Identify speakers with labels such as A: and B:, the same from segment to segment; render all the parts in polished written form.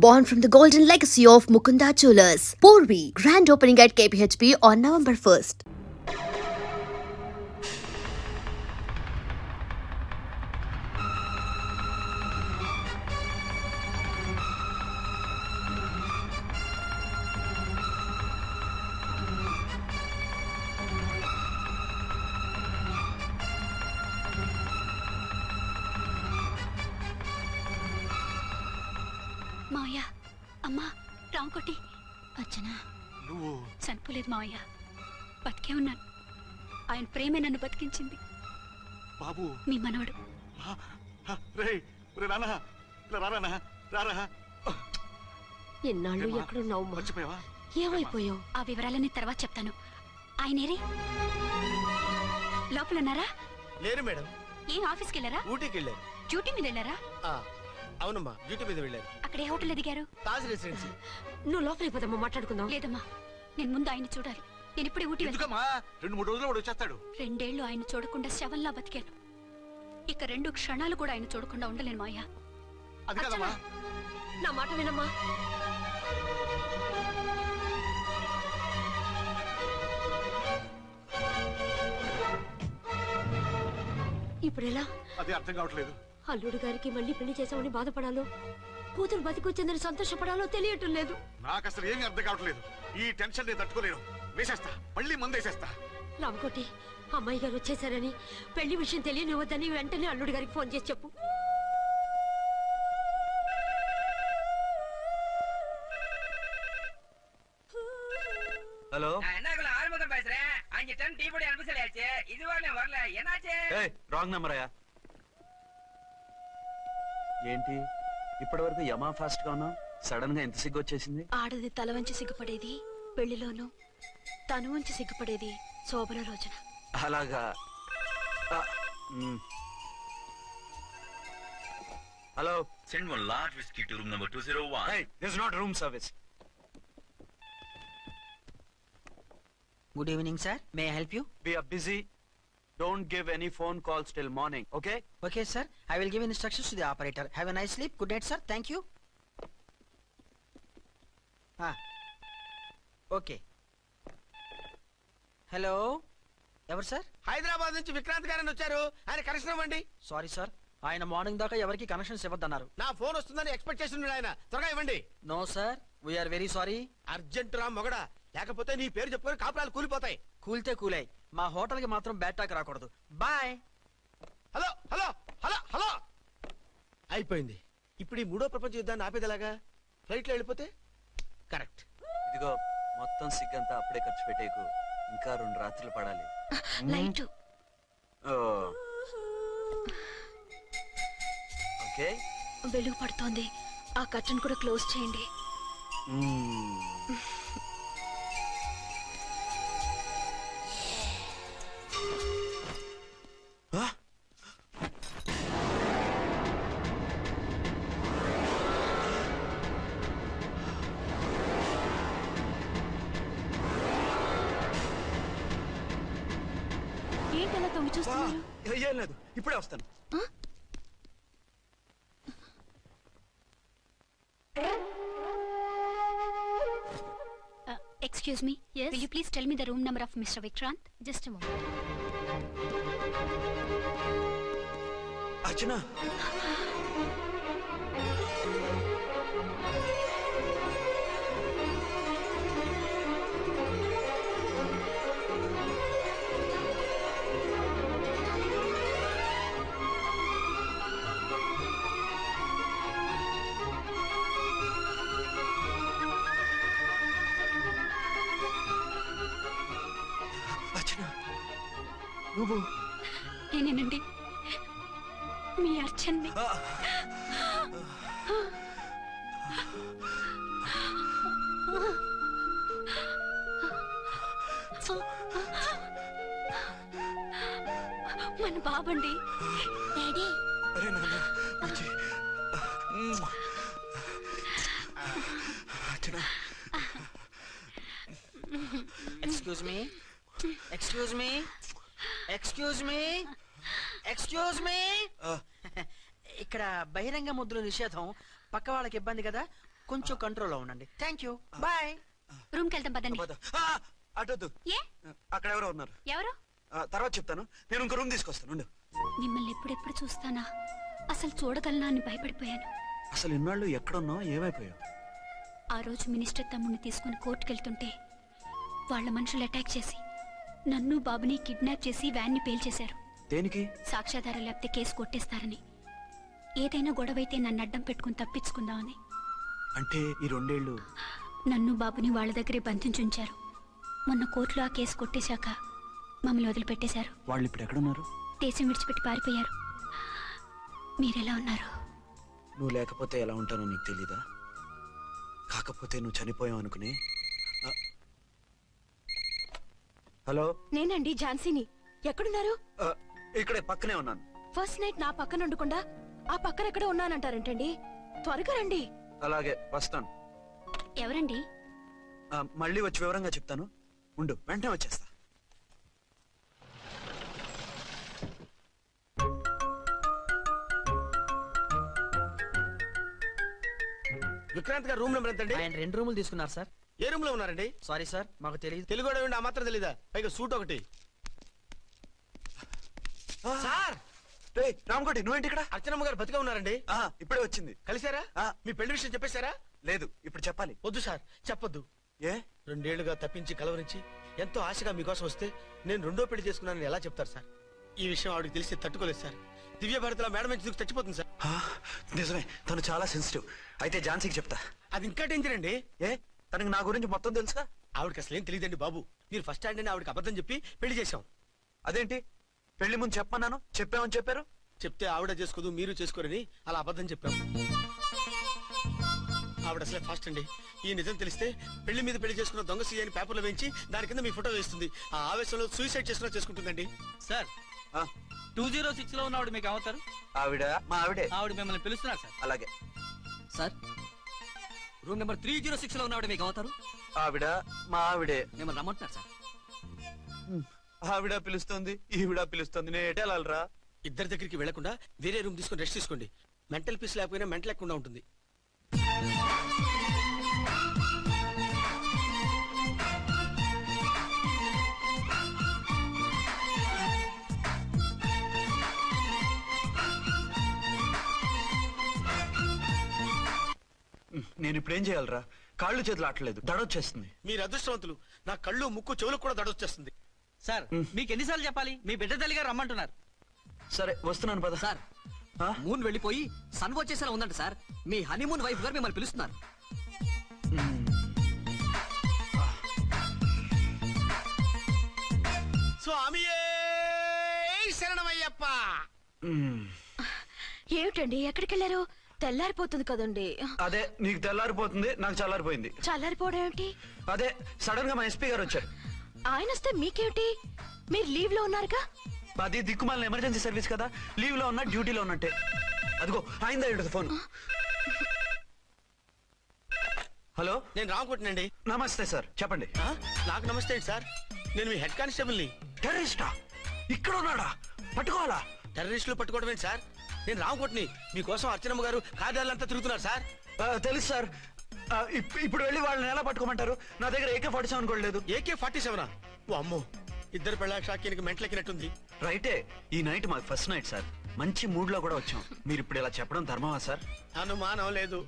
A: born from the golden legacy of Mukunda Jewelers. Porvi, grand opening at KPHP on November 1st.
B: మావయ్య అమ్మా రాంకోటి అచ్చనా
C: నువ్వు
B: చనిపోలేదు మావయ్య, బతికే ఉన్నాను. ఆయన ప్రేమే నన్ను బతికించింది.
C: బాబు
B: మీ మనవడు.
D: ఎన్నాళ్ళు ఎక్కడున్నావు?
C: మర్చిపోయావా?
D: ఏమైపోయావు?
B: ఆ వివరాలన్నీ తర్వాత చెప్తాను. ఆయనేరి లోపల ఉన్నారా?
E: లేరు మేడం.
B: ఏం ఆఫీస్కి వెళ్ళారా?
E: ఊటీకి వెళ్ళారు.
B: డ్యూటీ మీద వెళ్ళారా?
E: అవునమ్మా, డ్యూటీ మీద వెళ్ళారు.
B: అక్కడ ఏ హోటల్ ఎదిగారు?
E: తాజ్ రెసిడెన్సీ.
D: నువ్వు లోపలికి పోదమ్మా, మాట్లాడుకుందాం.
B: లేదమ్మా, నేను ముందు ఆయన చూడాలి. నేను ఇప్పుడే ఊటీ వెళ్తాను.
C: ఎందుకమ్మా? 2-3 రోజుల్లో వాడు వచ్చేస్తాడు.
B: 2 ఏళ్ళు ఆయన చూడకుండా శవంలా బతికాను. ఇక 2 క్షణాలు కూడా ఆయన చూడకుండా ఉండలేను మావయ్య.
C: అది కాదమ్మా.
D: నా మాట వినమ్మా. ఇప్పుడు ఎలా?
C: అది అర్థం కావట్లేదు.
D: అల్లుడు గారికి మళ్ళీ పెళ్లి చేసామని బాధపడాలో, కూతురు బతికొచ్చిందని సంతోషపడాలో తెలియటం లేదు.
C: నాకు అసలు ఏమీ అర్థం కావట్లేదు. ఈ టెన్షన్ నేను తట్టుకోలేను. వేసేస్తా, మళ్ళీ మందేసేస్తా.
D: రామకోటి, అమ్మాయి గారు వచ్చేసారని, పెళ్లి విషయం తెలియనివ్వద్దని వెంటనే అల్లుడు గారికి ఫోన్ చేసి చెప్పు.
F: ஹலோ
G: என்ன ஆரம்பத்தில் பேசுறேன். 5 டன் டீ பொடி அனுப்ப சொல்லியாச்சு. இதுவரை வரல. என்னாச்சு?
F: రాంగ్ నెంబర్ అయ్యా. ఏంటి ఇప్పటి వరకు యమా ఫాస్ట్ గా ఉన్నావు, సడన్ గా ఎంత సిగ్గు వచ్చేసింది?
B: ఆడది తల వంచి సిగ్గుపడేది పెళ్లిలోను, తను వంచి సిగ్గుపడేది శోభన రోజున.
F: అలాగా. Hello,
H: Send one large whiskey to room number 201.
F: hey, this is not room service.
G: Good evening, sir. May I help you?
F: We are busy. Don't give any phone calls till morning, okay?
G: Okay, sir. I will give instructions to the operator. Have a nice sleep. Good night, sir. Thank you. Okay. Hello. ఎవరు sir?
E: Hyderabad నుంచి విక్రాంత్ గారని వచ్చారు. ఆయన connection ఇవ్వండి.
G: Sorry sir, ఆయన morning దాకా ఎవరికి connections ఇవ్వద్దన్నారు.
E: నా ఫోన్ వస్తుందని ఎక్స్పెక్ట్ చేస్తున్నాడు ఆయన. త్వరగా ఇవ్వండి.
G: No sir, we're very sorry.
E: Urgent రా మొగడా, లేకపోతే నీ పేరు చెప్పుకొని కాపురాలు కూలిపోతాయి.
G: కూల్తే కూలాయి, మా హోటల్ కి మాత్రం బ్యాడ్ టాక్ రాకూడదు. Bye.
E: Hello hello hello hello. అయిపోయింది. ఇప్పుడు ఈ 3వ ప్రపంచ యుద్ధాన్ని ఆపేదలాగా? ఫ్లైట్ లో వెళ్ళిపోతే కరెక్ట్.
F: ఇదిగో మొత్తం సిగ్గంతా అప్పుడే ఖర్చు పెట్టేకు, ఇంకా 2 రాత్రులు పడాలి.
B: లైట్
F: ఓకే,
B: వెలుగు పడుతోంది. ఆ కర్టన్ కూడా క్లోజ్ చేయండి. ఏంటలా తొంగి చూస్తున్నారు?
F: ఏం లేదు, ఇప్పుడే వస్తాను.
B: Excuse me. Yes. Will you please tell me the room number of Mr. Vikrant? Just a moment.
F: అర్చన, నువ్వు?
B: నేనేనండి, మీ అర్చన్ని. మన బాబండి. డాడీ.
F: అరే నాన్న, వచ్చి. Archana.
G: Excuse me, excuse me, excuse me, excuse me. ఇక్కడ బహిరంగ ముద్దుల నిషేధం, పక్క వాళ్ళకి ఇబ్బంది కదా,
I: కొంచెం కంట్రోల్లో ఉండండి. Thank you, bye.
B: రూమ్ కి వెళ్తాం పదండి.
E: అటొద్దు,
B: ఏ
E: అక్కడ ఎవరో ఉన్నారు.
B: ఎవరు?
E: తర్వాత చెప్తాను. నేను ఇంకో రూమ్ తీసుకొస్తాను ఉండు.
B: మిమ్మల్ని ఎప్పుడెప్పుడు చూస్తానా, అసలు చూడగలనా అని భయపడిపోయాను.
E: అసలు ఇన్నాళ్ళు ఎక్కడున్నావు, ఏమైపోయావు?
B: ఆ రోజు మినిస్టర్ తమ్ముడిని తీసుకుని కోర్టుకెళ్తుంటే వాళ్ళ మనుషులు అటాక్ చేసి నన్ను బాబుని కిడ్నాప్ చేసి వ్యాన్ని పేల్చేశారు.
E: దేనికి?
B: సాక్ష్యాధారం లేకపోతే కేసు కొట్టేస్తారని. ఏదైనా గొడవైతే నన్ను అడ్డం పెట్టుకుని తప్పించుకుందామని.
E: అంటే ఈ 2 ఏళ్ళు
B: నన్ను బాబుని వాళ్ళ దగ్గరే బంధించుంచారు. మొన్న కోర్టులో ఆ కేసు కొట్టేశాక మమ్మల్ని వదిలిపెట్టేశారు.
E: వాళ్ళు ఇప్పుడు ఎక్కడున్నారు?
B: దేశం విడిచిపెట్టి పారిపోయారు. మీరెలా ఉన్నారు?
E: నువ్వు లేకపోతే ఎలా ఉంటానో నీకు తెలీదా? కాకపోతే నువ్వు చనిపోయావు అనుకుని. హలో,
D: నేనండి ఝాన్సీని. ఎక్కడున్నారు?
E: ఇక్కడే పక్కనే ఉన్నాను.
D: ఫస్ట్ నైట్ నా పక్కన ఉండకుండా ఆ పక్కన ఎక్కడ ఉన్నానంటారేంటండి? త్వరగా రండి.
E: అలాగే వస్తాను.
B: ఎవరండి?
E: మళ్ళీ వచ్చి వివరంగా చెప్తాను. ఉండు, వెంటనే వచ్చేస్తా. విక్రాంత్ గారు రూమ్ నెంబర్ ఎంతండి?
I: ఆయన 2 రూములు తీసుకున్నారు సార్.
E: ఏ రూమ్ లో ఉన్నారండి?
I: సారీ సార్, మాకు తెలియదు.
E: తెలుగు ఆ మాత్రం తెలీదా? పైగా సూట్ ఒకటి.
I: సార్,
E: రామకోటి నువ్వేంటి ఇక్కడ?
I: అర్చనమ్మ గారు బతిగా ఉన్నారండి.
E: ఇప్పుడే వచ్చింది.
I: కలిసారా?
E: మీ పెళ్లి విషయం చెప్పేశారా? లేదు, ఇప్పుడు చెప్పాలి.
I: వద్దు సార్, చెప్పొద్దు.
E: ఏ?
I: 2 ఏళ్లుగా తప్పించి కలవరించి ఎంతో ఆశగా మీకోసం వస్తే నేను 2వ పెళ్లి చేసుకున్నానని ఎలా చెప్తారు సార్? ఈ విషయం ఆవిడకి తెలిసి తట్టుకోలేదు సార్. దివ్య భారతిలో మేడం నుంచి దూకి చచ్చిపోతుంది సార్.
E: నిజమే, తను చాలా సెన్సిటివ్. అయితే ఝాన్సీకి చెప్తా.
I: అది ఇంకా డేంజర్ అండి.
E: ఏ? తనకి నా గురించి మొత్తం తెలుసుగా?
I: ఆవిడకి అసలు ఏం తెలియదండి బాబు. మీరు ఫస్ట్ హ్యాండ్ అని ఆవిడకి అబద్ధం చెప్పి పెళ్లి చేశాం.
E: అదేంటి? పెళ్లి ముందు చెప్పమన్నాను, చెప్పామని చెప్పారు.
I: చెప్తే ఆవిడ చేసుకోదు, మీరు చేసుకోరని అలా అబద్ధం చెప్పాం. ఆవిడ అసలే ఫాస్ట్ అండి. ఈ నిజం తెలిస్తే పెళ్లి మీద పెళ్లి చేసుకున్న దొంగ సీ అని పేపర్లో వేయించి దాని కింద మీ ఫోటో వేస్తుంది. ఆ ఆవేశంలో సూసైడ్ చేసుకుంటుందండి.
J: సార్, 206 లో ఉన్నవాడు మీకు అవుతారు.
E: ఆవిడ మా ఆవిడే.
J: ఆవిడ మిమ్మల్ని పిలుస్తున్నారు సార్.
E: అలాగే
J: సార్, రూమ్ నెంబర్ 306 లో ఉన్నవాడు మీకు అవుతారు.
E: ఆవిడ మా ఆవిడే.
J: మిమ్మల్ని రమ్మంటున్నారు సార్.
E: ఆవిడ పిలుస్తుంది, ఈవిడ పిలుస్తుంది. నేను ఎటెళ్ళాలరా?
I: ఇద్దరి దగ్గరికి వెళ్లకుండా వేరే రూమ్ తీసుకొని రెస్ట్ తీసుకోండి. మెంటల్ పీస్ లేకపోయినా మెంటల్ లేకుండా ఉంటుంది.
E: నేను ఇప్పుడు ఏం చేయాలరా? కాళ్ళు చేతులు ఆటలేదు, దడొచ్చేస్తుంది.
I: మీరు అదృష్టవంతులు. నా కళ్ళు, ముక్కు, చెవులకు కూడా దడొచ్చేస్తుంది.
J: సార్, మీకు ఎన్నిసార్లు చెప్పాలి? మీ బిడ్డ తల్లి గారు రమ్మంటున్నారు.
E: సరే వస్తున్నాను పద.
J: సార్, మూన్ వెళ్ళిపోయి సన్ వచ్చేసేలా ఉందంట సార్. మీ హనీమూన్ వైఫ్ గారు మిమ్మల్ని పిలుస్తున్నారు.
I: స్వామియే శరణమయ్యప్ప.
D: ఏమిటండి, ఎక్కడికి వెళ్ళారు? తెల్లారిపోతుంది కదండి.
E: అదే, నీకు తెల్లారిపోతుంది, నాకు చల్లారిపోయింది.
D: చల్లారిపోవడం ఏమిటి?
E: అదే సడన్ గా మా ఎస్పీ గారు వచ్చారు.
D: ఆయన వస్తే మీకేమిటి? మీరు లీవ్ లో ఉన్నారుగా.
E: అది దిక్కుమాలిన ఎమర్జెన్సీ సర్వీస్ కదా, లీవ్ లో ఉన్నా డ్యూటీలో ఉన్నట్టే. అదిగో అయిందా ఇటు ఫోన్. హలో,
I: నేను రామకుంటున్నాండి.
E: నమస్తే సార్, చెప్పండి.
I: నాకు నమస్తే సార్. నేను మీ హెడ్ కానిస్టేబుల్ని.
E: టెర్రరిస్టా? ఇక్కడ ఉన్నాడా? పట్టుకోవాలా?
I: టెర్రరిస్టులు పట్టుకోవడం ఏంటి సార్? నేను రామకోటిని. మీకోసం అర్చనమ్మ గారు కార్యాలయంతా తిరుగుతున్నారు సార్.
E: తెలుసు సార్. ఇప్పుడు వెళ్ళి వాళ్ళని ఎలా పట్టుకోమంటారు? నా దగ్గర AK-47 కూడా లేదు.
I: AK-47? ఓ అమ్మో, ఇద్దరు పెళ్ళ షాకీనికి మెంటలెక్కినట్టుంది.
E: రైటే, ఈ నైట్ మాకు ఫస్ట్ నైట్ సార్. మంచి మూడ్ లో కూడా వచ్చాం. మీరు ఇప్పుడు ఇలా చెప్పడం ధర్మమా సార్?
I: అనుమానం లేదు,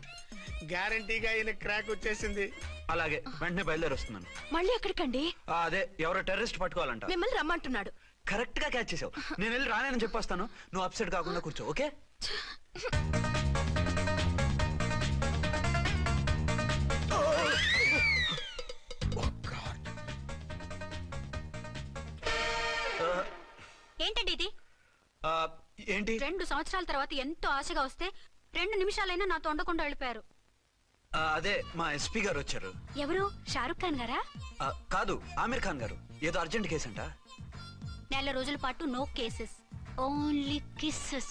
I: గ్యారంటీగా ఈయన క్రాక్ వచ్చేసింది.
E: అలాగే, వెంటనే బయలుదేరి వస్తున్నాను.
D: మళ్ళీ ఎక్కడికండి?
E: అదే, ఎవరో టెర్రరిస్ట్ పట్టుకోవాలంట.
D: మిమ్మల్ని రమ్మంటున్నాడు.
E: కరెక్ట్ గా క్యాచ్ చేసావు. నేను వెళ్ళి రానని చెప్పొస్తాను, నువ్వు అప్సెట్ కాకుండా కూర్చో, ఓకే?
B: ఏంటండి ఇది?
E: ఏంటి?
B: 2 సంవత్సరాల తర్వాత ఎంతో ఆశగా వస్తే 2 నిమిషాలైనా నాతో ఉండకుండా వెళ్ళిపోయారు.
E: అదే, మా ఎస్పీ గారు వచ్చారు.
B: ఎవరు? షారుఖ్ ఖాన్ గారా?
E: కాదు, ఆమీర్ ఖాన్ గారు. ఏదో అర్జెంట్ కేసు అంట.
B: 4 రోజుల పాటు నో కేసెస్, ఓన్లీ కిస్సెస్.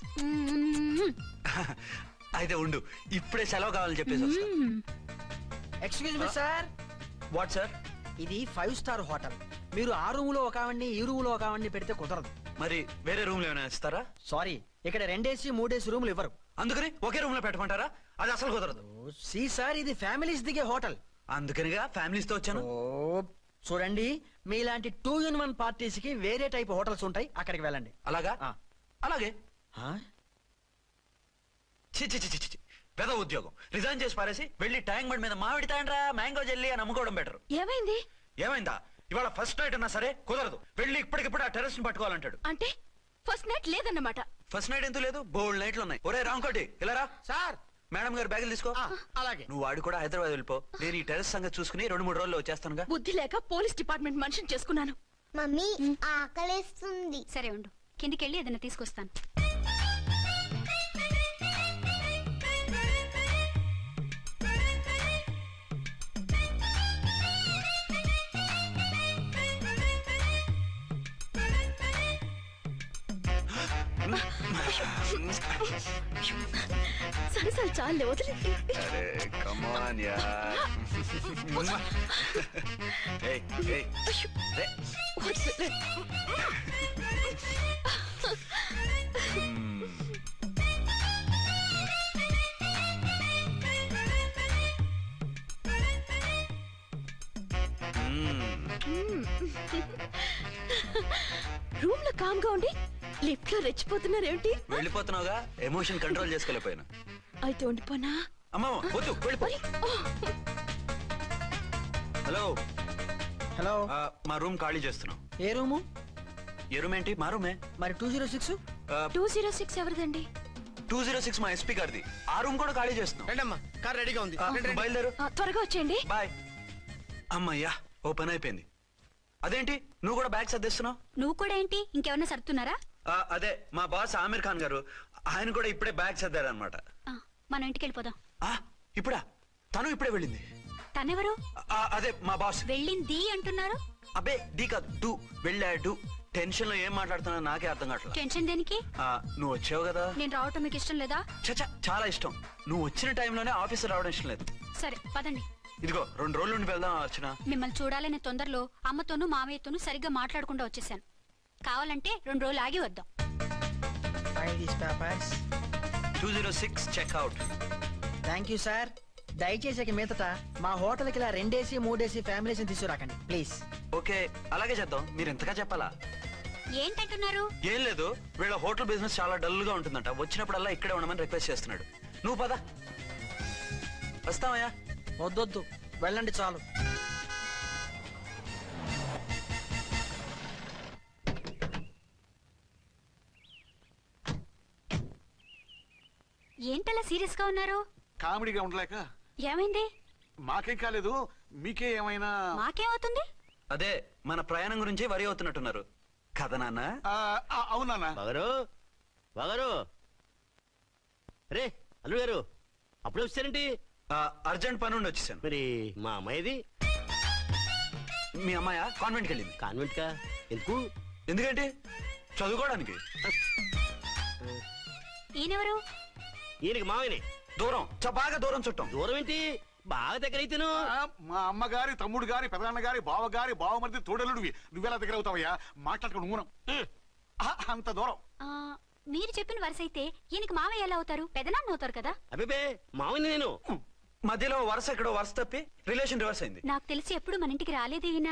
E: అయితే ఉండు, ఇప్పుడే సెలవు కావాలని చెప్పేసి వస్తా.
I: Excuse me sir.
E: What sir?
I: ఇది 5 స్టార్ హోటల్. మీరు ఆ రూమ్ లో ఒక ఆవిడ్ని, ఈ రూమ్ లో ఒక ఆవిడ్ని పెడితే కుదరదు.
E: మరి వేరే రూమ్ లో ఏమైనా ఇస్తారా?
I: సారీ, ఇక్కడ 2 AC 3 AC రూములు ఇవ్వరు.
F: అందుకని ఒకే రూమ్ లో పెట్టమంటారా? అది అసలు కుదరదు.
J: సి సార్, ఇది ఫ్యామిలీస్ దిగే హోటల్.
F: అందుకనిగా ఫ్యామిలీస్ తో వచ్చాను.
J: ఓ చూడండి, మీలాంటి 2-in-1 పార్టీస్ కి వేరే టైప్ హోటల్స్ ఉంటాయి, అక్కడికి వెళ్ళండి.
F: అలాగా?
J: ఆ.
F: అలాగే.
J: ఆ?
F: చి చి చి చి చి. పెద్ద ఉద్యోగం రిజైన్ చేసి పారేసి వెళ్ళి ట్యాంక్ బండ్ మీద మామిడి తాండ్రా మ్యాంగో జెల్లీ అని అమ్ముకోవడం బెటర్.
D: ఏమైంది?
F: ఏమైందా? ఇవాళ ఫస్ట్ నైట్ అన్నా సరే కుదరదు. వెళ్ళి ఇప్పటికిప్పుడు ఆ టెర్రస్ ని పట్టుకోవాలంటాడు.
D: అంటే ఫస్ట్ నైట్ లేదన్నమాట.
F: ఫస్ట్ నైట్ ఎందుకు లేదు? బోల్డ్ నైట్లు ఉన్నాయి. ఒరే రాంకోటి ఇలా రా.
I: సార్
F: మేడం గారు బ్యాగులు తీసుకో.
I: అలాగే.
F: నువ్వు వాడు కూడా హైదరాబాద్ వెళ్ళిపో. నేను ఈ టెర్రస్ సంగతి చూసుకుని 2-3 రోజుల్లో వచ్చేస్తానుగా.
D: బుద్ధి లేక పోలీస్ డిపార్ట్మెంట్ మనిషిని చేసుకున్నాను.
K: మమ్మీ ఆకలేస్తుంది.
B: సరే ఉండు, కిందికెళ్ళి ఏదైనా తీసుకొస్తాను.
D: సరే సరే చాలే, వదిలే.
F: అరే కమాన్ యార్. ఏయ్ ఏయ్ రే.
D: వదిలే. రూమ్ లో కామ్ గా ఉండి లిఫ్ట్ లో రెచ్చిపోతున్నారేంటి?
F: వెళ్ళిపోతున్నావుగా, ఎమోషన్ కంట్రోల్ చేసుకోలేకపోయినా.
D: అయితే ఉండిపోనా?
F: అమ్మా వద్దు, వెళ్ళిపో. హలో
J: హలో,
F: మా రూమ్ ఖాళీ చేస్తున్నాం.
J: ఏ రూము?
F: ఏ రూమ్ ఏంటి? మా రూమే.
J: మరి 206?
D: 206 ఎవరిదండి?
F: 206 మా ఎస్పీ గారిది. ఆ రూమ్ కూడా ఖాళీ చేస్తున్నాం.
I: రండమ్మా, కార్ రెడీగా ఉంది.
F: నువ్వు బయలుదేరు.
D: త్వరగా వచ్చేయండి.
F: బాయ్. అమ్మయ్యా, ఓ పని అయిపోయింది. అదేంటి నువ్వు కూడా బ్యాగ్ సర్దేస్తున్నావు?
B: నువ్వు కూడా ఏంటి, ఇంకెవరన్నా సర్దుతున్నారా?
F: అదే మా బాస్ ఆమీర్ ఖాన్ గారు, ఆయన కూడా ఇప్పుడే బ్యాగ్ సర్దారనమాట.
B: మనం ఇంటికి వెళ్ళిపోదాం.
F: ఇప్పుడా? తను ఇప్పుడే వెళ్ళింది.
B: తనెవరు?
F: అదే మా బాస్.
B: వెళ్ళింది అంటున్నారు.
F: అబ్బే డీ కాదు, డూ. వెళ్ళాడు. టెన్షన్ లో ఏం మాట్లాడుతున్నా నాకే అర్థం కావట్లేదు.
B: టెన్షన్ దేనికి?
F: నువ్వు వచ్చావు కదా.
B: నేను రావటం మీకు ఇష్టం లేదా?
F: చచ్చా, చాలా ఇష్టం. నువ్వు వచ్చిన టైంలోనే ఆఫీస్ రావడం ఇష్టం లేదు.
B: సరే పదండి.
F: ఇదిగో 2 రోజుల నుండి వెళ్దాం అర్చన.
B: మిమ్మల్ని చూడాలనే తొందరలో అమ్మతోనూ మామయ్యతోనూ సరిగ్గా మాట్లాడకుండా వచ్చేసాను. కావాలంటే 2 రోజులు ఆగి వద్దాం.
F: 206 చెక్అవుట్.
J: Thank you sir. దయచేసి ఇక మీదట మా హోటల్కి ఇలా 2 AC 3 AC ఫ్యామిలీస్ తీసుకురాకండి ప్లీజ్.
F: ఓకే అలాగే చేద్దాం. మీరు ఎంతగా చెప్పాలా?
B: ఏంటంటున్నారు?
F: ఏం లేదు, వీళ్ళ హోటల్ బిజినెస్ చాలా డల్ గా ఉంటుందంట. వచ్చినప్పుడల్లా ఇక్కడే ఉండమని రిక్వెస్ట్ చేస్తున్నాడు. నువ్వు పద. వస్తావయ్యా?
J: వద్దొద్దు, వెళ్ళండి చాలు.
B: ఏంటలా సీరియస్ గా ఉన్నారు?
C: కామెడీగా ఉండలేక.
B: ఏమైంది?
C: మాకేం కాలేదు, మీకే ఏమైనా?
B: మాకేమవుతుంది?
F: అదే మన ప్రయాణం గురించి వరి అవుతున్నట్టున్నారు కదా నాన్న?
C: అవునా?
I: బాగారు బాగారు, రే అల్లు గారు అప్పుడే వచ్చారేంటి?
F: అర్జెంట్ పని ఉండి వచ్చేసాను.
I: మరి మా అమ్మాయిది?
F: మీ అమ్మాయ కాన్వెంట్కి వెళ్ళింది.
I: కాన్వెంట్ కా? ఎందుకు?
F: ఎందుకంటే చదువుకోవడానికి.
B: ఈయనెవరు?
I: ఈయనకి మామయ్యనే.
F: దూరం, బాగా దూరం చుట్టాం.
I: దూరం ఏంటి, బాగా దగ్గర అయితేను.
C: మా అమ్మగారి, తమ్ముడు గారి, పెదనాన్న గారి, బావగారి, బావమరిది, తోడలుడివి. నువ్వెలా దగ్గర అవుతావయ్యా? మాట్లాడుకుని ఊనం. అంత దూరం.
B: మీరు చెప్పిన వరుస అయితే ఈయనకి మామయ్య ఎలా అవుతారు? పెదనాన్న అవుతారు కదా.
I: అబ్బే మామయ్య నేను.
F: మధ్యలో వరుస ఎక్కడో వరుస తప్పి రిలేషన్ రివర్స్ అయింది.
B: నాకు తెలిసి ఎప్పుడు మన ఇంటికి రాలేదు ఈయన.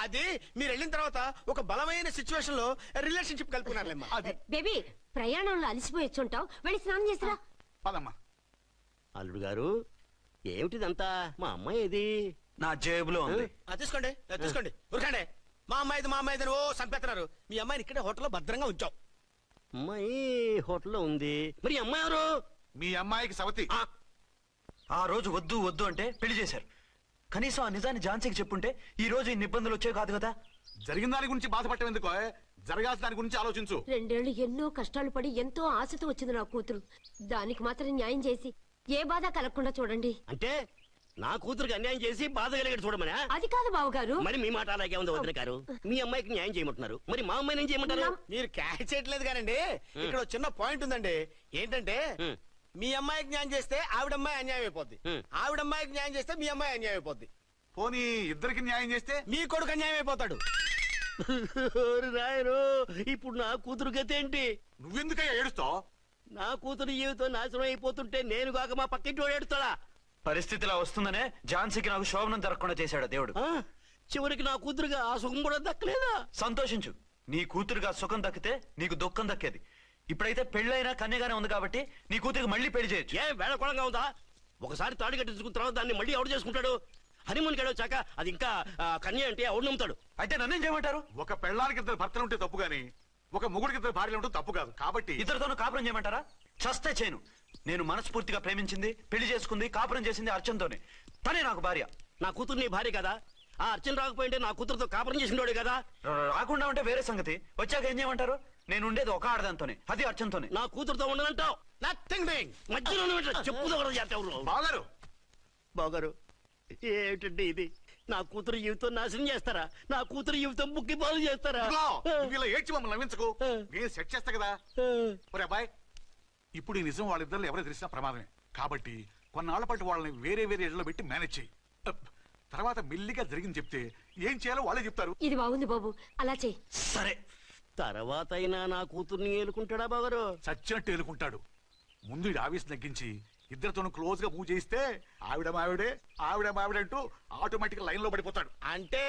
I: అది మీరు వెళ్ళిన తర్వాత ఒక బలమైన సిచ్యువేషన్ లో రిలేషన్షిప్ కలుపుకున్నారులేమ్మా.
C: అది
D: బేబీ, ప్రయాణంలో అలసిపోయి వచ్చుంటావు, వెళ్ళి స్నానం చేసిరా.
C: పదమ్మా.
I: అల్లుడు గారు ఏమిటిదంతా? మా అమ్మాయి ఏది?
F: నా జేబులో ఉంది.
I: తీసుకోండి తీసుకోండి, ఉరకండి. మా అమ్మాయిది ఓ సంపెత్తనారు. మీ అమ్మాయిని ఇక్కడే హోటల్లో భద్రంగా ఉంచావు. అమ్మాయి హోటల్లో ఉంది, మరి ఈ అమ్మాయి ఎవరు?
C: మీ అమ్మాయికి సవతి.
F: ఆ రోజు వద్దు వద్దు అంటే పెళ్లి చేశారు. కనీసం ఆ నిజాన్ని ఝాన్సీకి చెప్పుంటే ఈ రోజు ఇన్ని ఇబ్బందులు వచ్చేవి కాదు కదా.
C: జరిగిన దాని గురించి బాధపడటం ఎందుకో, జరగాల్సిన దాని గురించి ఆలోచించు.
D: 2 ఏళ్లు ఎన్నో కష్టాలు పడి ఎంతో ఆశతో వచ్చింది నా కూతురు. దానికి మాత్రం న్యాయం చేసి ఏ బాధ కలగకుండా చూడండి.
I: అంటే నా కూతురికి అన్యాయం చేసి బాధ కలిగేది చూడమనా?
D: అది కాదు బావగారు.
I: మరి మీ మాట అలాగే ఉంది వదిన గారు. మీ అమ్మాయికి న్యాయం చేయమంటున్నారు, మరి మా అమ్మాయిని ఏం చేయమంటారు? మీరు క్యాచ్ చేయట్లేదు కానండి. ఇక్కడ చిన్న పాయింట్ ఉందండి. ఏంటంటే మీ అమ్మాయికి న్యాయం చేస్తే ఆవిడమ్మాయి అన్యాయం అయిపోద్ది, ఆవిడమ్మాయికి న్యాయం చేస్తే మీ అమ్మాయి అన్యాయం అయిపోద్ది.
C: పోనీ ఇద్దరికి న్యాయం చేస్తే
I: మీ కొడుకు అన్యాయం అయిపోతాడు. రాయరు, ఇప్పుడు నా కూతురు గతి ఏంటి?
C: నువ్వెందుకయ్యా ఏడుస్తావు?
I: నా కూతురు జీవితం నాశనం అయిపోతుంటే నేను కాక మా పక్కింటి వాడు ఏడుస్తాడా?
F: పరిస్థితి ఇలా వస్తుందనే ఝాన్సీకి నాకు శోభనం జరగకుండా చేశాడు దేవుడు.
I: ఆ? చివరికి నా కూతురుగా ఆ సుఖం కూడా దక్కలేదా?
F: సంతోషించు, నీ కూతురుగా సుఖం దక్కితే నీకు దుఃఖం దక్కేది. ఇప్పుడైతే పెళ్ళైనా కన్యగానే ఉంది కాబట్టి నీ కూతురికి మళ్ళీ పెళ్లి చేయొచ్చు.
I: ఏ వేళకోళంగా ఉందా? ఒకసారి తాడు కట్టించుకున్న తర్వాత దాన్ని మళ్ళీ ఎవడు చేసుకుంటాడు? హనీమూన్ వచ్చాక అది ఇంకా కన్య అంటే ఎవడు నమ్ముతాడు?
F: అయితే నన్నేం చేయమంటారు?
C: ఒక పెళ్ళానికి ఇద్దరు భర్తలు ఉంటే తప్పు గాని ఒక మొగుడికి ఇద్దరు భార్యలు ఉంటే తప్పు కాదు. కాబట్టి
F: ఇద్దరితోనూ కాపురం చేయమంటారా? చస్తే చేయను. నేను మనస్ఫూర్తిగా ప్రేమించింది, పెళ్లి చేసుకుంది, కాపురం చేసింది అర్చనతోనే. తనే నాకు భార్య.
I: నా కూతురు నీ భార్య కదా? ఆ అర్చన రాకపోయింటే నా కూతురుతో కాపురం చేసినోడే కదా?
F: రాకుండా ఉంటే వేరే సంగతి. వచ్చాక ఏం చేయమంటారు? నేను ఉండేది ఒక ఆడదాంతోనే, అది అర్చనతోనే.
I: నా కూతురుతో ఉండనంటావు? Nothing doing. మధ్యలో చెప్పుదో కూడా చేస్తావు.
C: బాగారు
I: బాగారు ఏమిటండి ఇది? నా కూతురు జీవితం నాశనం చేస్తారా? నా కూతురు జీవితం బుక్కి పాలు చేస్తారా?
C: నువ్వు ఇలా ఏడ్చి మమ్మల్ని నవ్వించకు. నేను సెట్ చేస్తా కదా. ఒరే అబ్బాయి, ఇప్పుడు ఈ నిజం వాళ్ళిద్దరు ఎవరో తెలిసినా ప్రమాదమే. కాబట్టి కొన్నాళ్ల పాటు వాళ్ళని వేరే వేరే ఇళ్లలో పెట్టి మేనేజ్ చేయి. తర్వాత మెల్లిగా జరిగింది చెప్తే ఏం చేయాలో వాళ్ళే చెప్తారు.
D: ఇది బాగుంది బాబు, అలా చెయ్యి.
F: సరే,
I: తర్వాత అయినా నా కూతుర్ని ఏలుకుంటాడా బాగారు?
C: చచ్చినట్టు ఏలుకుంటాడు. ముందు ఈ ఆవేశం తగ్గించి ఇద్దరితోనూ క్లోజ్ గా మూవ్ చేయిస్తే ఆవిడ మావిడే అంటూ ఆటోమేటిక్ లైన్ లో పడిపోతాడు.
I: అంటే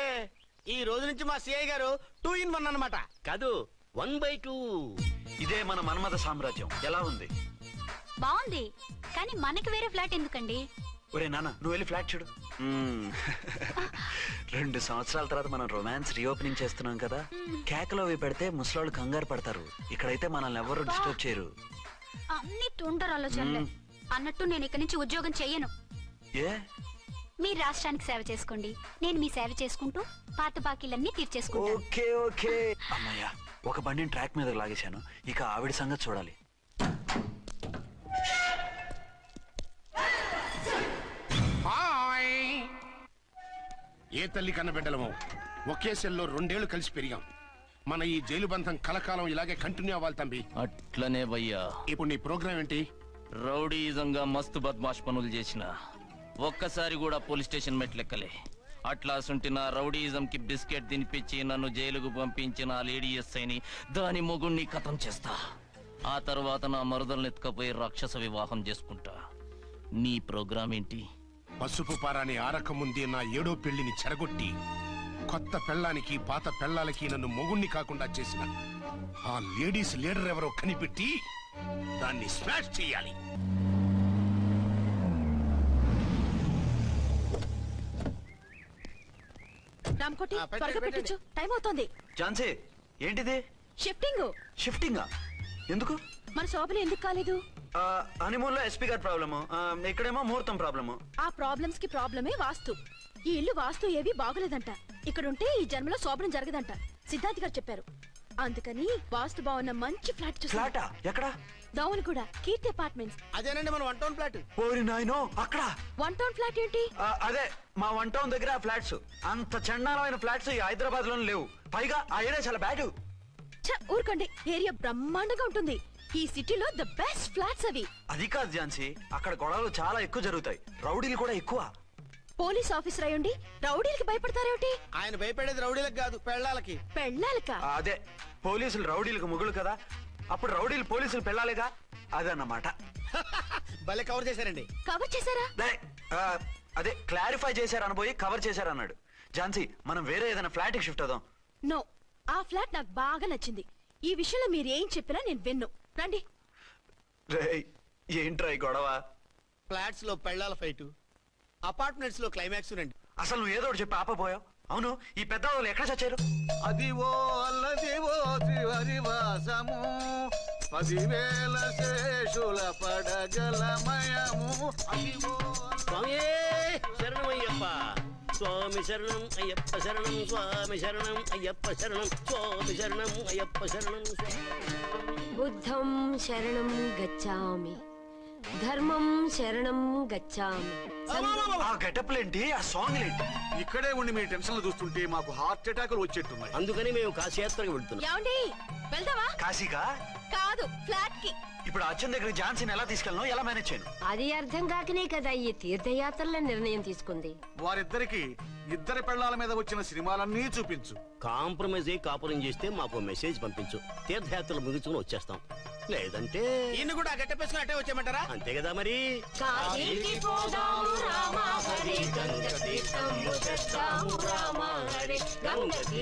I: ఈ రోజు నుంచి మా సిఐ గారు 2 in 1 అన్నమాట. కాదు 1/2.
F: ఇదే మన మన్మథ సామ్రాజ్యం. ఎలా ఉంది?
B: బాగుంది, కానీ మనకి వేరే ఫ్లాట్ ఎందుకండి?
F: ఒరే నాన్న, నువ్వు వెళ్ళి ఫ్లాట్ చూడు. 2 సంవత్సరాల తర్వాత మనం రొమాన్స్ రీఓపెనింగ్ చేస్తున్నాం కదా. కేకలో అవి పెడితే ముసలాళ్ళు కంగారు పడతారు. ఇక్కడైతే మనల్ని ఎవరు డిస్టర్బ్ చేయరు.
B: అన్ని తొందర ఆలోచనలే. అన్నట్టు నేను ఇక్కడి నుంచి ఉద్యోగం చెయ్యను.
F: ఏ?
B: మీరు రాష్ట్రానికి సేవ చేసుకోండి, నేను మీ సేవ చేసుకుంటూ పాత బాకీలన్నీ తీర్చేసుకుంటాను.
F: Okay okay. అమ్మయ్య, ఒక బండిని ట్రాక్ మీద లాగేశాను. ఇక ఆవిడ సంగతి చూడాలి.
L: ఏ తల్లి కన్న బిడ్డలమో ఒకే సెల్లో 2 ఏళ్లు కలిసి పెరిగాం. మన ఈ జైలు బంధం కలకాలం ఇలాగే కంటిన్యూ అవ్వాలి తంబి.
M: అట్లనే భయ్యా.
L: ఇప్పుడు నీ ప్రోగ్రామ్ ఏంటి?
M: రౌడీజంగా మస్తు బద్మాష్ పనులు చేసిన ఒక్కసారి కూడా పోలీస్ స్టేషన్ మెట్లెక్కలే. అట్లా సుంటి నా రౌడీజం కి బిస్కెట్ తినిపించి నన్ను జైలుకు పంపించిన ఆ లేడీ ఎస్ఐని దాని మొగుణ్ణి ఖతం చేస్తా. ఆ తర్వాత నా మరుదలను ఎత్తుకపోయి రాక్షస వివాహం చేసుకుంటా. నీ ప్రోగ్రామ్ ఏంటి?
L: పసుపు పారాని ఆరక ముందే నా 7వ పెళ్లిని చెరగొట్టి కొత్త పెళ్ళానికి పాత పెళ్ళాలకి నన్ను మొగుణ్ణి కాకుండా చేసిన ఆ లేడీస్ లీడర్ ఎవరో కనిపెట్టి దాన్ని స్మాష్ చేయాలి.
D: రామ్కోటి త్వరగా పెట్టించు, టైం అవుతోంది.
F: ఝాన్సీ, ఏంటిది?
D: షిఫ్టింగ్.
F: షిఫ్టింగా? ఎందుకు?
D: మన శోభన ఎందుకు కాలేదు?
F: హనీమూన్ లో ఎస్పీ గారి ప్రాబ్లము, ఇక్కడేమో ముహూర్తం ప్రాబ్లము.
D: ఆ ప్రాబ్లమ్స్ కి ప్రాబ్లమే వాస్తు. ఈ ఇల్లు వాస్తు ఏవి బాగోలేదంట. ఇక్కడుంటే ఈ జన్మలో శోభనం జరగదంట సిద్ధాంత్ గారు చెప్పారు. అందుకని వాస్తు బాగున్న మంచి ఫ్లాట్ చూసి.
F: ఫ్లాటా? ఎక్కడ?
D: దౌన్ కూడా కీర్తి అపార్ట్మెంట్స్.
I: అదేనండి మన 1 టౌన్ ఫ్లాట్.
F: ఓరి నాయనో, అక్కడ
D: 1 టౌన్ ఫ్లాట్ ఏంటి?
F: అదే మా 1 టౌన్ దగ్గర ఫ్లాట్స్. అంత చండాలమైన ఫ్లాట్స్ ఈ హైదరాబాద్ లో లేవు. పైగా ఆ ఏరియా చాలా బ్యాడ్.
D: ఊరుకోండి, ఏరియా బ్రహ్మాండంగా ఉంటుంది. ఈ సిటీలో ద బెస్ట్ ఫ్లాట్స్ అవి.
F: అది కాదు ఝాన్సీ, అక్కడ గొడవలు చాలా ఎక్కువ జరుగుతాయి. రౌడీలు కూడా ఎక్కువ.
D: పోలీస్ ఆఫీసర్ అయ్యుండి రౌడీలకి భయపడతారేమిటి?
I: ఆయన భయపడేది రౌడీలకు కాదు, పెళ్ళాలకి.
D: పెళ్ళాలకా?
F: అదే, పోలీసులు రౌడీలకు మొగులు కదా, అప్పుడు రౌడీలు పోలీసులు పెళ్ళాలిగా, అదన్నమాట.
I: భలే కవర్ చేశారండి.
D: కవర్ చేశారా?
F: అదే క్లారిఫై చేశారనబోయి కవర్ చేశారన్నాడు. ఝాన్సీ, మనం వేరే ఏదైనా ఫ్లాట్ కి షిఫ్ట్ అవుదాం.
D: నో, ఆ ఫ్లాట్ నాకు బాగా నచ్చింది. ఈ విషయంలో మీరు ఏం చెప్పినా నేను విన్ను. రండి.
F: ఏంట్రా ఈ గొడవ?
I: ఫ్లాట్స్ లో పెళ్ళాల ఫైట్, అపార్ట్మెంట్స్ లో క్లైమాక్స్ రండి.
F: అసలు నువ్వు ఏదో ఒకటి చెప్పి ఆపపోయావు. అవును, ఈ పెద్ద వాళ్ళు ఎక్కడ చచ్చారు?
C: అదివో అల్లదివో త్రివరివాసము 10,000 శేషుల పడగలమయము. అదివో
I: స్వామి శరణమయ్యప్ప, స్వామి శరణం అయ్యప్ప శరణం, స్వామి శరణం అయ్యప్ప శరణం, స్వామి శరణం అయ్యప్ప శరణం. బుద్ధం శరణం గచ్చామి, ధర్మం శరణం గచ్చామి.
F: ఆ గెటప్లేంటి, ఆ సాంగ్ ఏంటి?
C: ఇక్కడే ఉండి మీ టెన్షన్లు చూస్తుంటే మాకు హార్ట్ అటాకులు వచ్చేట్టున్నాయి.
I: అందుకని మేము కాశీయాత్రకు వెళ్తున్నాం.
D: ఏమండి, వెళ్దామా?
F: కాశీకా?
D: కాదు, ఫ్లాట్ కి.
F: ఇప్పుడు అర్జున్ దగ్గర ఝాన్సీని ఎలా తీసుకెళ్ళను, ఎలా మేనేజ్ చేయను?
D: అది అర్థం కాకనే కదా ఈ తీర్థయాత్రల నిర్ణయం తీసుకుంది.
C: వారిద్దరికి ఇద్దరి పెళ్లాల మీద వచ్చిన సినిమాలన్నీ చూపించు.
I: కాంప్రమైజ్ అయ్యి కాపురం చేస్తే మాకు మెసేజ్ పంపించు. తీర్థయాత్రలు ముగించుకుని వచ్చేస్తాం. లేదంటే
E: ఈయన కూడా గట్టెప్పేసుకుని అట్టే వచ్చేయమంటారా?
I: అంతే కదా మరి.
D: కాశీకి పోదాము రామ హరి గంగ తీర్థము తెద్దాము రామ హరి గంగకి